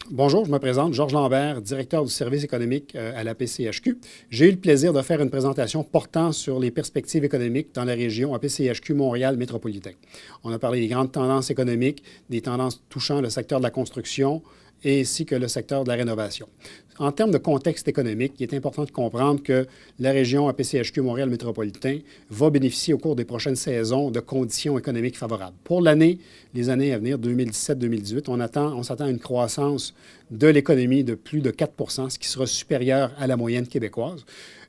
Bonjour, je me présente, Georges Lambert, directeur du service économique à la PCHQ. J'ai eu le plaisir de faire une présentation portant sur les perspectives économiques dans la région à PCHQ Montréal métropolitain. On a parlé des grandes tendances économiques, des tendances touchant le secteur de la construction ainsi que le secteur de la rénovation. En termes de contexte économique, il est important de comprendre que la région APCHQ Montréal métropolitain va bénéficier au cours des prochaines saisons de conditions économiques favorables. Pour les années à venir, 2017-2018, on s'attend à une croissance de l'économie de plus de 4 %, ce qui sera supérieur à la moyenne québécoise.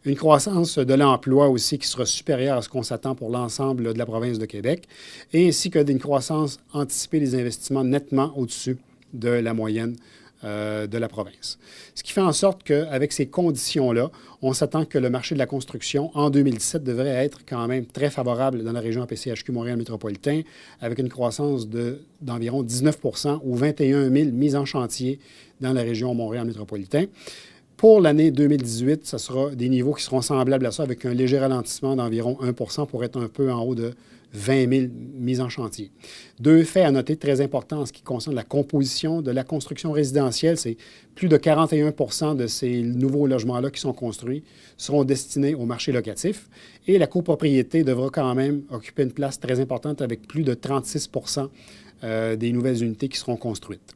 Une croissance de l'emploi aussi qui sera supérieure à ce qu'on s'attend pour l'ensemble de la province de Québec, ainsi que d'une croissance anticipée des investissements nettement au-dessus de la moyenne de la province. Ce qui fait en sorte qu'avec ces conditions-là, on s'attend que le marché de la construction en 2017 devrait être quand même très favorable dans la région APCHQ Montréal métropolitain, avec une croissance d'environ 19 % ou 21 000 mises en chantier dans la région Montréal métropolitain. Pour l'année 2018, ce sera des niveaux qui seront semblables à ça, avec un léger ralentissement d'environ 1 % pour être un peu en haut de 20 000 mises en chantier. Deux faits à noter très importants en ce qui concerne la composition de la construction résidentielle, c'est plus de 41 % de ces nouveaux logements-là qui sont construits seront destinés au marché locatif et la copropriété devra quand même occuper une place très importante avec plus de 36 % des nouvelles unités qui seront construites.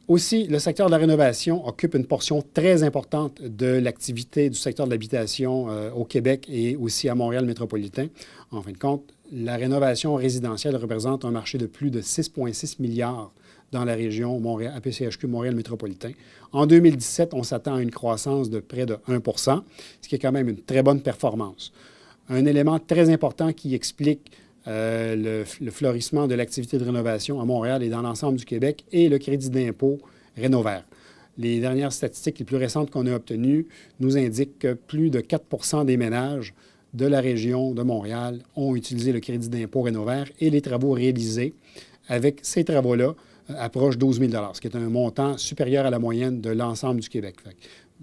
Aussi, le secteur de la rénovation occupe une portion très importante de l'activité du secteur de l'habitation au Québec et aussi à Montréal métropolitain. En fin de compte, la rénovation résidentielle représente un marché de plus de 6,6 milliards dans la région APCHQ Montréal métropolitain. En 2017, on s'attend à une croissance de près de 1 %, ce qui est quand même une très bonne performance. Un élément très important qui explique le florissement de l'activité de rénovation à Montréal et dans l'ensemble du Québec et le crédit d'impôt Rénovert. Les dernières statistiques les plus récentes qu'on a obtenues nous indiquent que plus de 4 % des ménages de la région de Montréal ont utilisé le crédit d'impôt Rénovert et les travaux réalisés avec ces travaux-là approchent 12 000 $, ce qui est un montant supérieur à la moyenne de l'ensemble du Québec.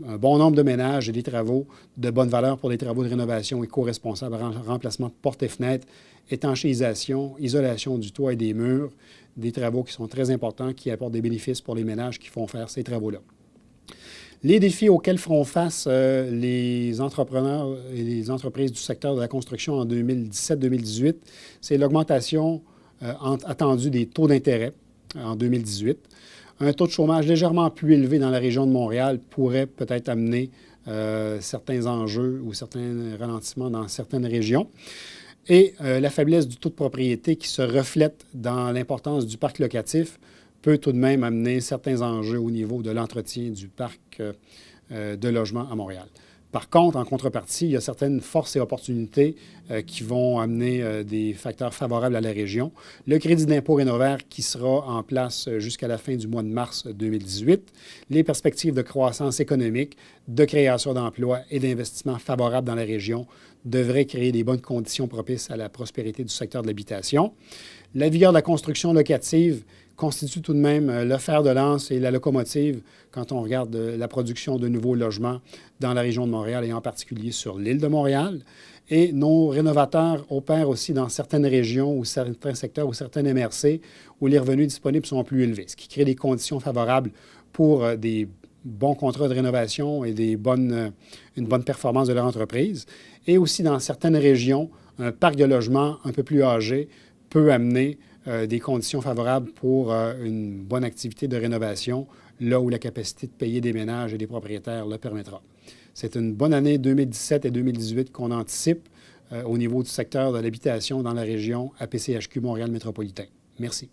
Un bon nombre de ménages et des travaux de bonne valeur pour les travaux de rénovation éco-responsables, remplacement de portes et fenêtres, étanchéisation, isolation du toit et des murs, des travaux qui sont très importants, qui apportent des bénéfices pour les ménages qui font faire ces travaux-là. Les défis auxquels feront face les entrepreneurs et les entreprises du secteur de la construction en 2017-2018, c'est l'augmentation attendue des taux d'intérêt en 2018. Un taux de chômage légèrement plus élevé dans la région de Montréal pourrait peut-être amener certains enjeux ou certains ralentissements dans certaines régions. Et la faiblesse du taux de propriété qui se reflète dans l'importance du parc locatif peut tout de même amener certains enjeux au niveau de l'entretien du parc de logements à Montréal. Par contre, en contrepartie, il y a certaines forces et opportunités qui vont amener des facteurs favorables à la région. Le crédit d'impôt Rénovert qui sera en place jusqu'à la fin du mois de mars 2018. Les perspectives de croissance économique, de création d'emplois et d'investissements favorables dans la région devraient créer des bonnes conditions propices à la prospérité du secteur de l'habitation. La vigueur de la construction locative constitue tout de même le fer de lance et la locomotive quand on regarde la production de nouveaux logements dans la région de Montréal et en particulier sur l'île de Montréal. Et nos rénovateurs opèrent aussi dans certaines régions ou certains secteurs ou certaines MRC où les revenus disponibles sont plus élevés, ce qui crée des conditions favorables pour des bons contrats de rénovation et une bonne performance de leur entreprise. Et aussi dans certaines régions, un parc de logements un peu plus âgé peut amener des conditions favorables pour une bonne activité de rénovation, là où la capacité de payer des ménages et des propriétaires le permettra. C'est une bonne année 2017 et 2018 qu'on anticipe au niveau du secteur de l'habitation dans la région APCHQ Montréal métropolitain. Merci.